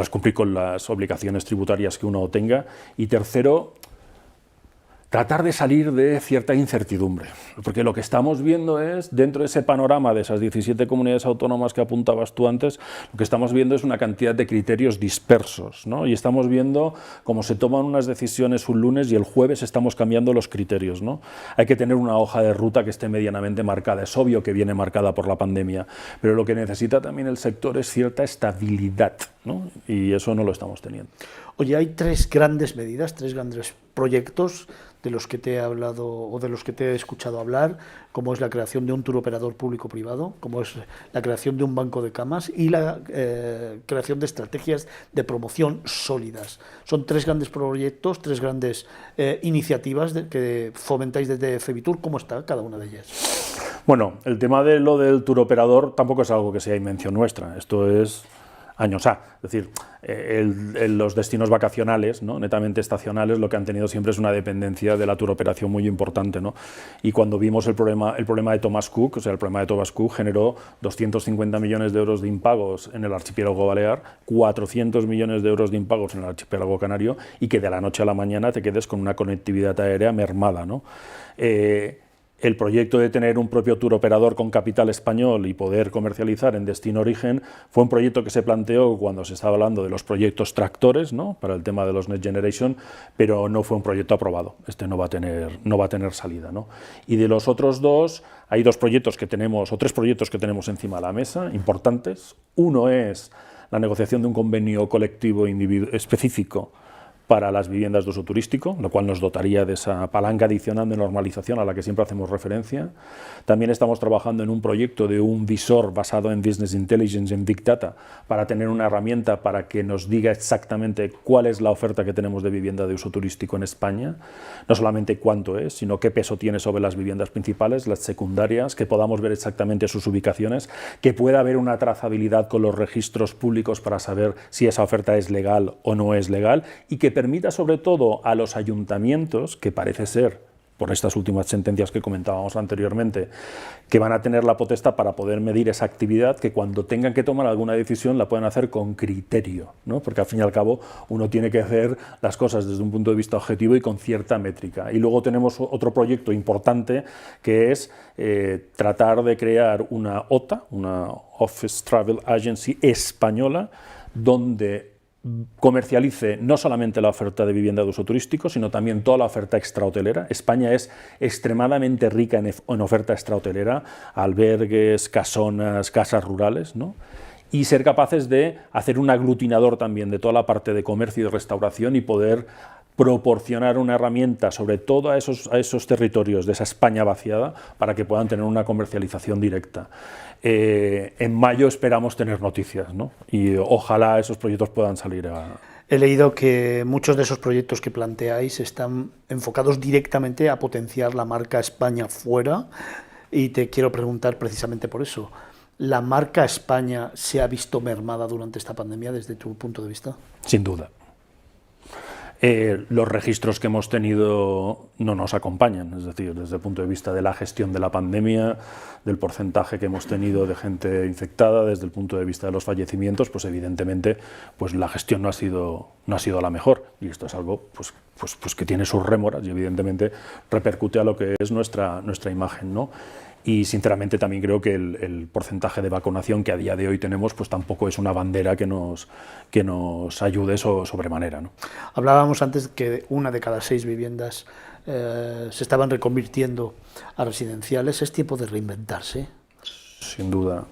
cumplir con las obligaciones tributarias que uno tenga. Y 3, tratar de salir de cierta incertidumbre, porque lo que estamos viendo es, dentro de ese panorama de esas 17 comunidades autónomas que apuntabas tú antes, lo que estamos viendo es una cantidad de criterios dispersos, ¿no? Y estamos viendo cómo se toman unas decisiones un lunes y el jueves estamos cambiando los criterios, ¿no? Hay que tener una hoja de ruta que esté medianamente marcada. Es obvio que viene marcada por la pandemia, pero lo que necesita también el sector es cierta estabilidad, ¿no? Y eso no lo estamos teniendo. Oye, hay 3 grandes medidas, 3 grandes proyectos de los que te he hablado o de los que te he escuchado hablar, como es la creación de un tour operador público-privado, como es la creación de un banco de camas y la creación de estrategias de promoción sólidas. Son 3 grandes proyectos, 3 grandes iniciativas que fomentáis desde Febitur. ¿Cómo está cada una de ellas? Bueno, el tema de lo del tour operador tampoco es algo que sea invención nuestra, esto es años A, es decir, los destinos vacacionales, ¿no? Netamente estacionales, lo que han tenido siempre es una dependencia de la turoperación muy importante, ¿no? Y cuando vimos el problema de Thomas Cook, o sea, el problema de Thomas Cook generó 250 millones de euros de impagos en el archipiélago balear, 400 millones de euros de impagos en el archipiélago canario, y que de la noche a la mañana te quedes con una conectividad aérea mermada, ¿no? El proyecto de tener un propio tour operador con capital español y poder comercializar en destino origen fue un proyecto que se planteó cuando se estaba hablando de los proyectos tractores, ¿no? Para el tema de los Next Generation, pero no fue un proyecto aprobado. Este no va a tener salida, ¿no? Y de los otros 2, hay 2 proyectos que tenemos, o 3 proyectos que tenemos encima de la mesa, importantes. Uno es la negociación de un convenio colectivo específico para las viviendas de uso turístico, lo cual nos dotaría de esa palanca adicional de normalización a la que siempre hacemos referencia. También estamos trabajando en un proyecto de un visor basado en Business Intelligence, en Big Data, para tener una herramienta para que nos diga exactamente cuál es la oferta que tenemos de vivienda de uso turístico en España, no solamente cuánto es, sino qué peso tiene sobre las viviendas principales, las secundarias, que podamos ver exactamente sus ubicaciones, que pueda haber una trazabilidad con los registros públicos para saber si esa oferta es legal o no es legal, y que permita sobre todo a los ayuntamientos, que parece ser, por estas últimas sentencias que comentábamos anteriormente, que van a tener la potestad para poder medir esa actividad, que cuando tengan que tomar alguna decisión la puedan hacer con criterio, ¿no? Porque al fin y al cabo uno tiene que hacer las cosas desde un punto de vista objetivo y con cierta métrica. Y luego tenemos otro proyecto importante que es tratar de crear una OTA, una Office Travel Agency española, donde comercialice no solamente la oferta de vivienda de uso turístico, sino también toda la oferta extrahotelera. España es extremadamente rica en oferta extrahotelera, albergues, casonas, casas rurales, ¿no? Y ser capaces de hacer un aglutinador también de toda la parte de comercio y restauración y poder proporcionar una herramienta sobre todo a esos territorios de esa España vaciada para que puedan tener una comercialización directa. En mayo esperamos tener noticias, ¿no? Y ojalá esos proyectos puedan salir a... He leído que muchos de esos proyectos que planteáis están enfocados directamente a potenciar la marca España fuera, y te quiero preguntar precisamente por eso. ¿La marca España se ha visto mermada durante esta pandemia desde tu punto de vista? Sin duda. Los registros que hemos tenido no nos acompañan, es decir, desde el punto de vista de la gestión de la pandemia, del porcentaje que hemos tenido de gente infectada, desde el punto de vista de los fallecimientos, pues evidentemente pues la gestión no ha sido la mejor, y esto es algo pues que tiene sus rémoras y evidentemente repercute a lo que es nuestra imagen, ¿no? Y sinceramente también creo que el porcentaje de vacunación que a día de hoy tenemos pues tampoco es una bandera que nos ayude sobremanera, ¿no? Hablábamos antes que 1 de cada 6 viviendas se estaban reconvirtiendo a residenciales. ¿Es tiempo de reinventarse? Sin duda,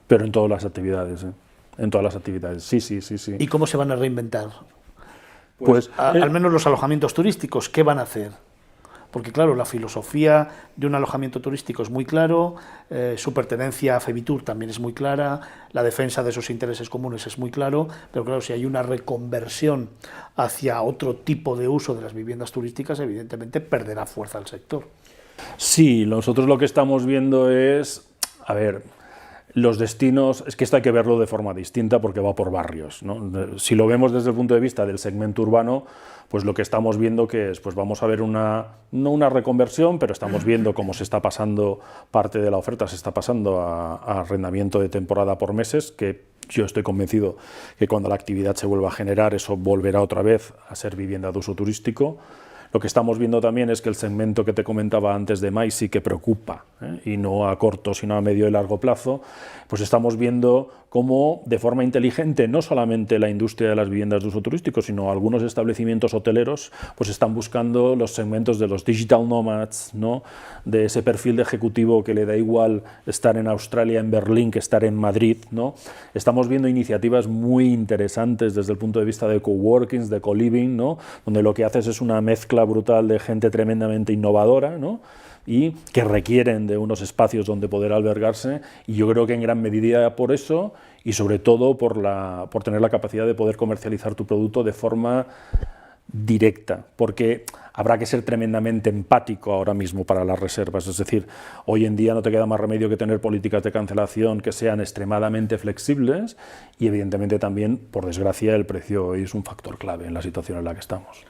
pero en todas las actividades, ¿eh? En todas las actividades, sí. ¿Y cómo se van a reinventar? Pues al menos los alojamientos turísticos, ¿qué van a hacer? Porque claro, la filosofía de un alojamiento turístico es muy claro, su pertenencia a FEBITUR también es muy clara, la defensa de sus intereses comunes es muy claro, pero claro, si hay una reconversión hacia otro tipo de uso de las viviendas turísticas, evidentemente perderá fuerza el sector. Sí, nosotros lo que estamos viendo es, a ver, los destinos, es que esto hay que verlo de forma distinta porque va por barrios, ¿no? Si lo vemos desde el punto de vista del segmento urbano, pues lo que estamos viendo que es, pues vamos a ver no una reconversión, pero estamos viendo cómo se está pasando parte de la oferta, se está pasando a arrendamiento de temporada por meses, que yo estoy convencido que cuando la actividad se vuelva a generar, eso volverá otra vez a ser vivienda de uso turístico. Lo que estamos viendo también es que el segmento que te comentaba antes de MAI sí que preocupa, y no a corto, sino a medio y largo plazo, pues estamos viendo cómo de forma inteligente no solamente la industria de las viviendas de uso turístico, sino algunos establecimientos hoteleros pues están buscando los segmentos de los digital nomads, ¿no? De ese perfil de ejecutivo que le da igual estar en Australia, en Berlín, que estar en Madrid, ¿no? Estamos viendo iniciativas muy interesantes desde el punto de vista de coworkings, de co-living, ¿no? Donde lo que haces es una mezcla brutal de gente tremendamente innovadora, ¿no? Y que requieren de unos espacios donde poder albergarse, y yo creo que en gran medida por eso y sobre todo por tener la capacidad de poder comercializar tu producto de forma directa, porque habrá que ser tremendamente empático ahora mismo para las reservas, es decir, hoy en día no te queda más remedio que tener políticas de cancelación que sean extremadamente flexibles, y evidentemente también, por desgracia, el precio hoy es un factor clave en la situación en la que estamos.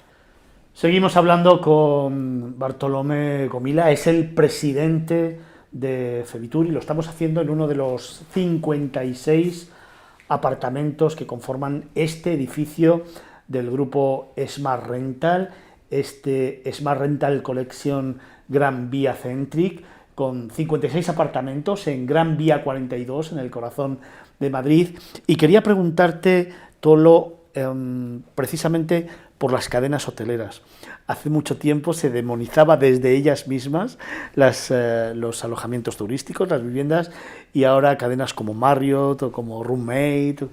Seguimos hablando con Bartolomé Gomila, es el presidente de FEBITUR y lo estamos haciendo en uno de los 56 apartamentos que conforman este edificio del grupo Smart Rental, este Smart Rental Collection Gran Vía Centric, con 56 apartamentos en Gran Vía 42, en el corazón de Madrid. Y quería preguntarte, Tolo, precisamente por las cadenas hoteleras. Hace mucho tiempo se demonizaba desde ellas mismas los alojamientos turísticos, las viviendas, y ahora cadenas como Marriott o como Roommate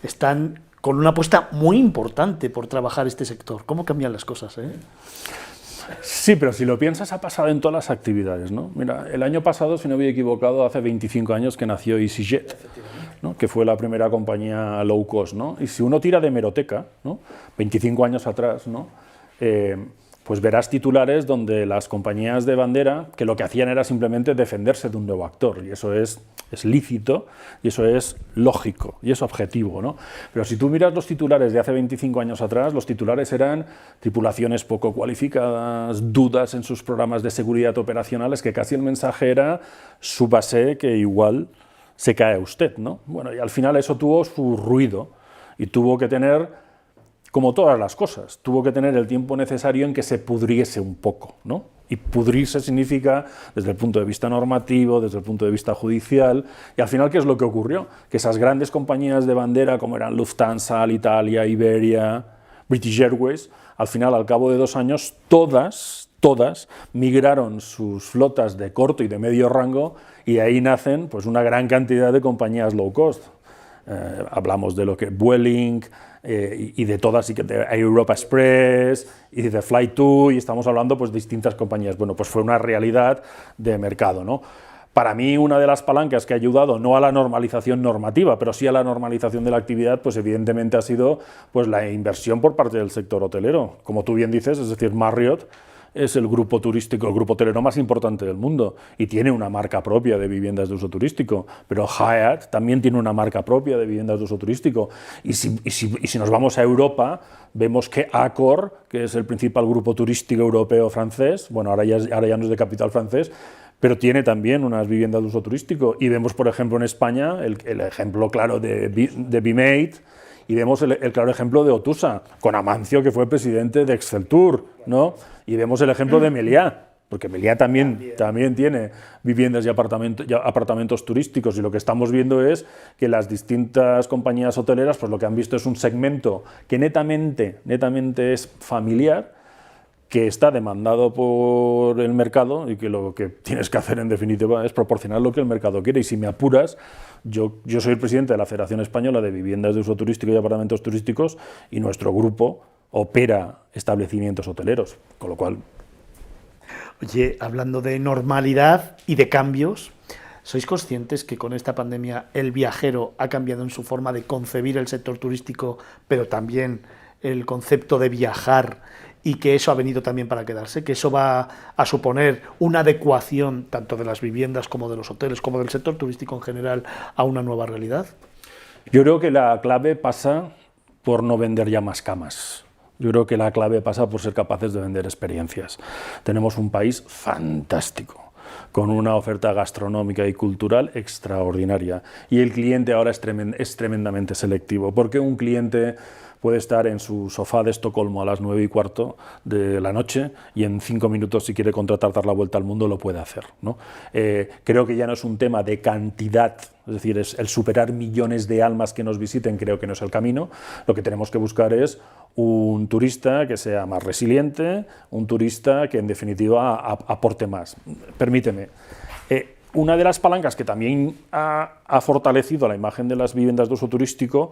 están con una apuesta muy importante por trabajar este sector. ¿Cómo cambian las cosas, eh? Sí, pero si lo piensas, ha pasado en todas las actividades, ¿no? Mira, el año pasado, si no me he equivocado, hace 25 años que nació EasyJet, ¿no? Que fue la primera compañía low cost, ¿no? Y si uno tira de hemeroteca, ¿no? 25 años atrás, ¿no? Pues verás titulares donde las compañías de bandera, que lo que hacían era simplemente defenderse de un nuevo actor, y eso es lícito, y eso es lógico, y es objetivo, ¿no? Pero si tú miras los titulares de hace 25 años atrás, los titulares eran tripulaciones poco cualificadas, dudas en sus programas de seguridad operacionales, que casi el mensaje era súbase que igual se cae usted, ¿no? Bueno, y al final eso tuvo su ruido, y tuvo que tener, como todas las cosas, tuvo que tener el tiempo necesario en que se pudriese un poco, ¿no? Y pudrirse significa desde el punto de vista normativo, desde el punto de vista judicial, y al final, ¿qué es lo que ocurrió? Que esas grandes compañías de bandera, como eran Lufthansa, Alitalia, Iberia, British Airways, al final, al cabo de 2 años, todas migraron sus flotas de corto y de medio rango, y ahí nacen pues una gran cantidad de compañías low cost. Hablamos de lo que Vueling, y de todas, y de Europa Express y de Fly2, y estamos hablando pues de distintas compañías. Bueno, pues fue una realidad de mercado, ¿no? Para mí, una de las palancas que ha ayudado no a la normalización normativa, pero sí a la normalización de la actividad, pues evidentemente ha sido pues la inversión por parte del sector hotelero, como tú bien dices, es decir, Marriott es el grupo turístico, el grupo hotelero más importante del mundo y tiene una marca propia de viviendas de uso turístico, pero Hyatt también tiene una marca propia de viviendas de uso turístico. Y si nos vamos a Europa, vemos que Accor, que es el principal grupo turístico europeo francés, bueno, ahora ya no es de capital francés, pero tiene también unas viviendas de uso turístico. Y vemos, por ejemplo, en España, el ejemplo claro de BMate, y vemos el claro ejemplo de Otusa, con Amancio, que fue presidente de Exceltur, ¿no? Y vemos el ejemplo de Meliá, porque Meliá también tiene viviendas y apartamentos turísticos, y lo que estamos viendo es que las distintas compañías hoteleras, pues lo que han visto es un segmento que netamente es familiar, que está demandado por el mercado y que lo que tienes que hacer en definitiva es proporcionar lo que el mercado quiere. Y si me apuras, yo soy el presidente de la Federación Española de Viviendas de Uso Turístico y Apartamentos Turísticos y nuestro grupo opera establecimientos hoteleros, con lo cual... Oye, hablando de normalidad y de cambios, ¿sois conscientes que con esta pandemia el viajero ha cambiado en su forma de concebir el sector turístico, pero también el concepto de viajar, y que eso ha venido también para quedarse, que eso va a suponer una adecuación tanto de las viviendas como de los hoteles, como del sector turístico en general, a una nueva realidad? Yo creo que la clave pasa por no vender ya más camas. Yo creo que la clave pasa por ser capaces de vender experiencias. Tenemos un país fantástico, con una oferta gastronómica y cultural extraordinaria. Y el cliente ahora es tremendamente selectivo, porque un cliente puede estar en su sofá de Estocolmo a las 9:15 de la noche y en 5 minutos, si quiere contratar, dar la vuelta al mundo, lo puede hacer, ¿no? Creo que ya no es un tema de cantidad, es decir, es el superar millones de almas que nos visiten, creo que no es el camino. Lo que tenemos que buscar es un turista que sea más resiliente, un turista que en definitiva aporte más. Permíteme. Una de las palancas que también ha fortalecido la imagen de las viviendas de uso turístico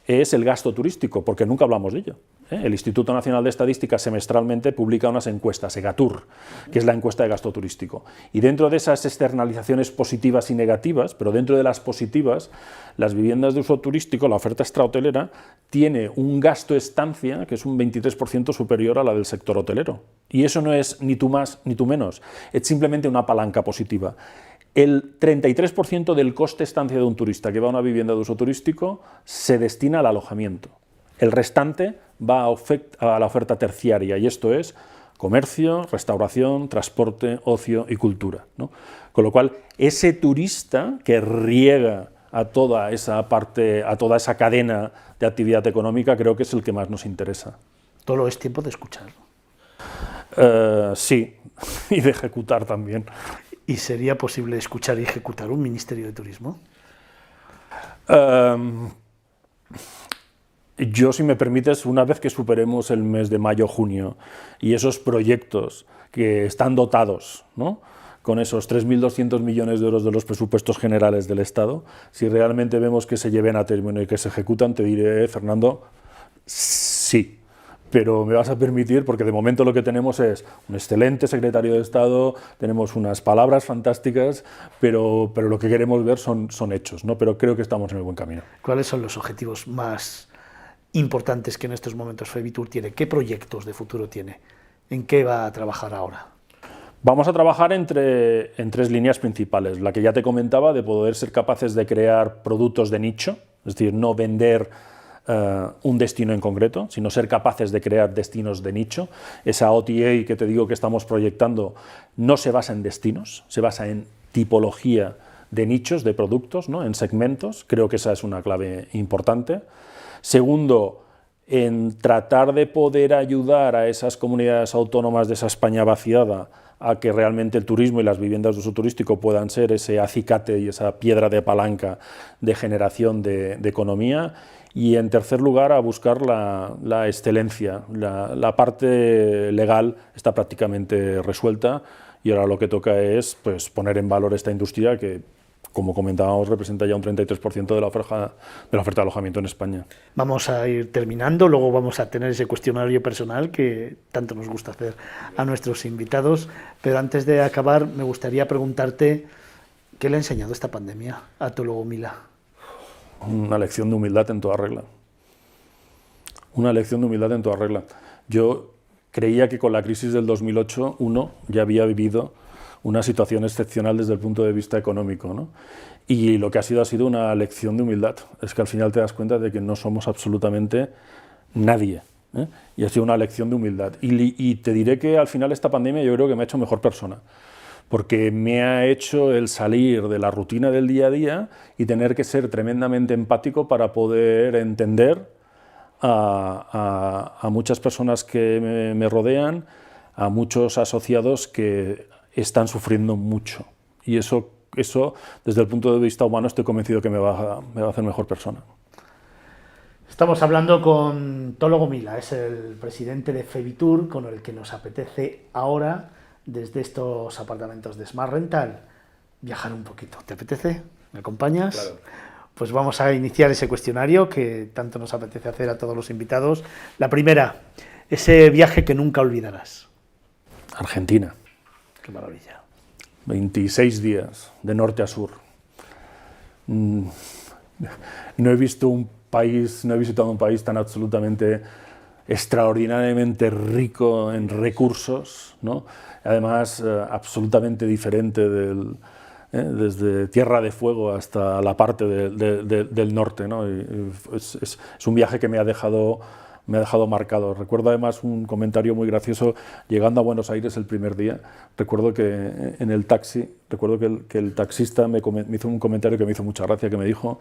es el gasto turístico, porque nunca hablamos de ello. El Instituto Nacional de Estadística semestralmente publica unas encuestas, EGATUR, que es la encuesta de gasto turístico. Y dentro de esas externalizaciones positivas y negativas, pero dentro de las positivas, las viviendas de uso turístico, la oferta extrahotelera, tiene un gasto estancia que es un 23% superior a la del sector hotelero. Y eso no es ni tú más ni tú menos, es simplemente una palanca positiva. El 33% del coste estancia de un turista que va a una vivienda de uso turístico se destina al alojamiento. El restante va a la oferta terciaria, y esto es comercio, restauración, transporte, ocio y cultura, ¿no? Con lo cual, ese turista que riega a toda esa parte, a toda esa cadena de actividad económica, creo que es el que más nos interesa. Todo es tiempo de escucharlo. Sí, y de ejecutar también. ¿Y sería posible escuchar y ejecutar un Ministerio de Turismo? Yo, si me permites, una vez que superemos el mes de mayo-junio y esos proyectos que están dotados, ¿no?, con esos 3.200 millones de euros de los presupuestos generales del Estado, si realmente vemos que se lleven a término y que se ejecutan, te diré, Fernando, sí. Pero me vas a permitir, porque de momento lo que tenemos es un excelente secretario de Estado, tenemos unas palabras fantásticas, pero lo que queremos ver son hechos, ¿no? Pero creo que estamos en el buen camino. ¿Cuáles son los objetivos más importantes que en estos momentos Fevitur tiene? ¿Qué proyectos de futuro tiene? ¿En qué va a trabajar ahora? Vamos a trabajar en 3 líneas principales. La que ya te comentaba, de poder ser capaces de crear productos de nicho, es decir, no vender un destino en concreto, sino ser capaces de crear destinos de nicho. Esa OTA que te digo que estamos proyectando no se basa en destinos, se basa en tipología de nichos, de productos, ¿no?, en segmentos. Creo que esa es una clave importante. Segundo, en tratar de poder ayudar a esas comunidades autónomas de esa España vaciada a que realmente el turismo y las viviendas de uso turístico puedan ser ese acicate y esa piedra de palanca de generación de economía. Y en tercer lugar, a buscar la excelencia. La parte legal está prácticamente resuelta y ahora lo que toca es, pues, poner en valor esta industria que, como comentábamos, representa ya un 33% de la oferta de alojamiento en España. Vamos a ir terminando, luego vamos a tener ese cuestionario personal que tanto nos gusta hacer a nuestros invitados, pero antes de acabar me gustaría preguntarte ¿qué le ha enseñado esta pandemia a Teólogo Milá? Una lección de humildad en toda regla. Una lección de humildad en toda regla. Yo creía que con la crisis del 2008 uno ya había vivido una situación excepcional desde el punto de vista económico, ¿no? Y lo que ha sido una lección de humildad. Es que al final te das cuenta de que no somos absolutamente nadie, ¿eh? Y ha sido una lección de humildad. Y te diré que al final esta pandemia yo creo que me ha hecho mejor persona, porque me ha hecho el salir de la rutina del día a día y tener que ser tremendamente empático para poder entender a muchas personas que me rodean, a muchos asociados que están sufriendo mucho. Y eso, desde el punto de vista humano, estoy convencido que me va a hacer mejor persona. Estamos hablando con Tolo Gomila, es el presidente de Fevitur, con el que nos apetece ahora, desde estos apartamentos de Smart Rental, viajar un poquito. ¿Te apetece? ¿Me acompañas? Claro. Pues vamos a iniciar ese cuestionario que tanto nos apetece hacer a todos los invitados. La primera, ese viaje que nunca olvidarás. Argentina. Qué maravilla. 26 días, de norte a sur. No he visitado un país tan absolutamente extraordinariamente rico en recursos, ¿no? Además absolutamente diferente desde Tierra de Fuego hasta la parte del norte, ¿no? Es un viaje que me ha dejado marcado. Recuerdo además un comentario muy gracioso llegando a Buenos Aires el primer día. Recuerdo que en el taxi, que el taxista me hizo un comentario que me hizo mucha gracia, que me dijo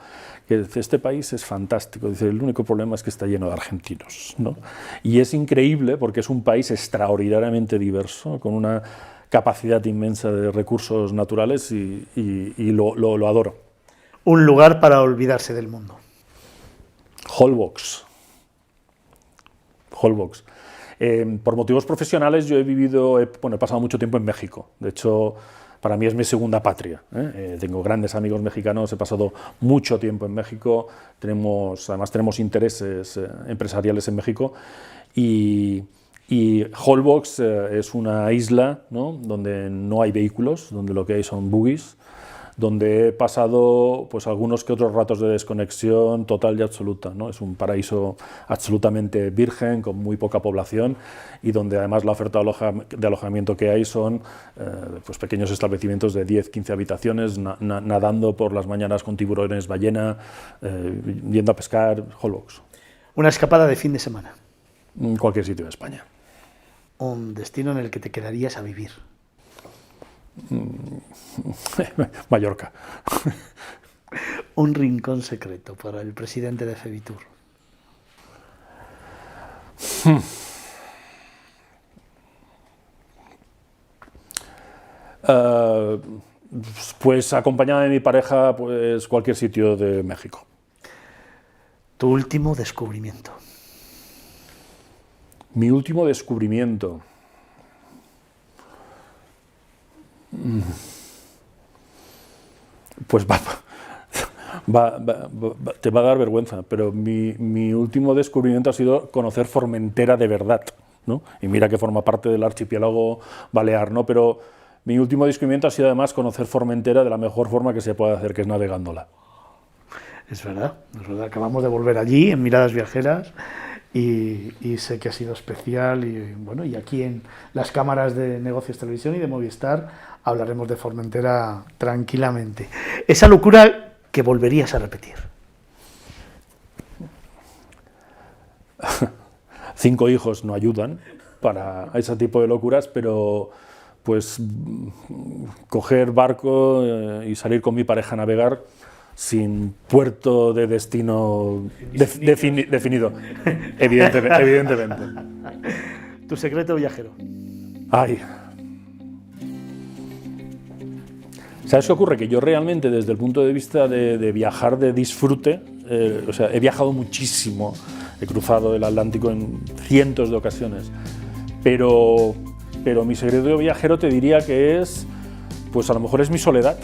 que este país es fantástico. Dice, el único problema es que está lleno de argentinos, ¿no? Y es increíble porque es un país extraordinariamente diverso, con una capacidad inmensa de recursos naturales y lo adoro. Un lugar para olvidarse del mundo. Holbox. Por motivos profesionales yo he pasado mucho tiempo en México. De hecho, para mí es mi segunda patria, ¿eh? Tengo grandes amigos mexicanos, he pasado mucho tiempo en México, además tenemos intereses empresariales en México y Holbox es una isla, ¿no? Donde no hay vehículos, donde lo que hay son buggies, donde he pasado pues algunos que otros ratos de desconexión total y absoluta, ¿no? Es un paraíso absolutamente virgen, con muy poca población y donde además la oferta de alojamiento que hay son pues pequeños establecimientos de 10-15 habitaciones, nadando por las mañanas con tiburones ballena, yendo a pescar. Holbox. Una escapada de fin de semana. En cualquier sitio de España. Un destino en el que te quedarías a vivir. Mallorca. Un rincón secreto para el presidente de Fevitur. Pues acompañado de mi pareja, pues cualquier sitio de México. Tu último descubrimiento. Mi último descubrimiento. Pues te va a dar vergüenza, pero mi último descubrimiento ha sido conocer Formentera de verdad, ¿no? Y mira que forma parte del archipiélago balear, ¿no? Pero mi último descubrimiento ha sido además conocer Formentera de la mejor forma que se puede hacer, que es navegándola. Es verdad, acabamos de volver allí en Miradas Viajeras y sé que ha sido especial y aquí en las cámaras de Negocios Televisión y de Movistar hablaremos de Formentera tranquilamente. Esa locura que volverías a repetir. 5 hijos no ayudan para ese tipo de locuras, pero pues coger barco y salir con mi pareja a navegar sin puerto de destino definido, evidentemente. Tu secreto viajero. Ay. ¿Sabes qué ocurre? Que yo realmente, desde el punto de vista de viajar de disfrute, he viajado muchísimo, he cruzado el Atlántico en cientos de ocasiones, pero mi secreto viajero te diría que es, pues a lo mejor es mi soledad,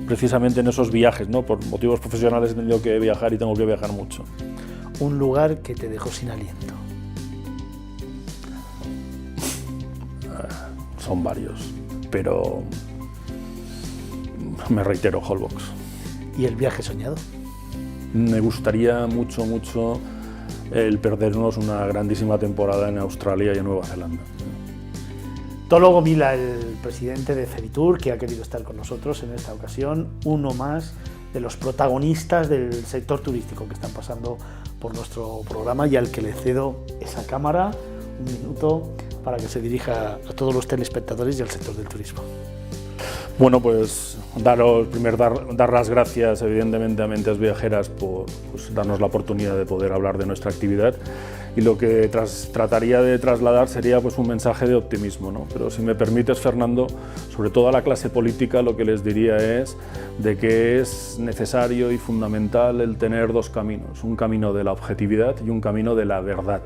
precisamente en esos viajes, ¿no? Por motivos profesionales he tenido que viajar y tengo que viajar mucho. Un lugar que te dejó sin aliento. Son varios, pero me reitero, Holbox. ¿Y el viaje soñado? Me gustaría mucho el perdernos una grandísima temporada en Australia y en Nueva Zelanda. Tólogo Mila, el presidente de Cevitur, que ha querido estar con nosotros en esta ocasión, uno más de los protagonistas del sector turístico que están pasando por nuestro programa y al que le cedo esa cámara, un minuto, para que se dirija a todos los telespectadores y al sector del turismo. Bueno, pues dar las gracias evidentemente a Mentes Viajeras por darnos la oportunidad de poder hablar de nuestra actividad, y lo que trataría de trasladar sería pues un mensaje de optimismo, ¿no? Pero si me permites, Fernando, sobre todo a la clase política, lo que les diría es de que es necesario y fundamental el tener dos caminos, un camino de la objetividad y un camino de la verdad.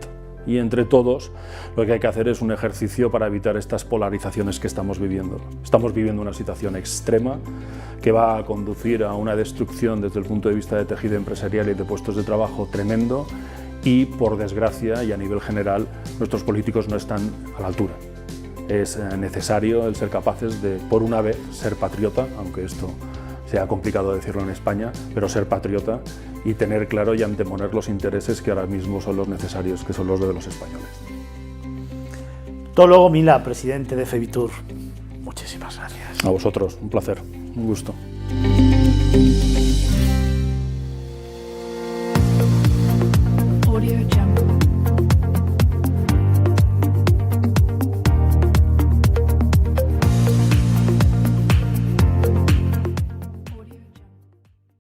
Y entre todos lo que hay que hacer es un ejercicio para evitar estas polarizaciones que estamos viviendo. Estamos viviendo una situación extrema que va a conducir a una destrucción desde el punto de vista de tejido empresarial y de puestos de trabajo tremendo, y por desgracia y a nivel general nuestros políticos no están a la altura. Es necesario el ser capaces de, por una vez, ser patriota, aunque esto sea complicado decirlo en España, pero ser patriota y tener claro y anteponer los intereses que ahora mismo son los necesarios, que son los de los españoles. Tólogo Mila, presidente de Cevitur, muchísimas gracias. A vosotros, un placer, un gusto.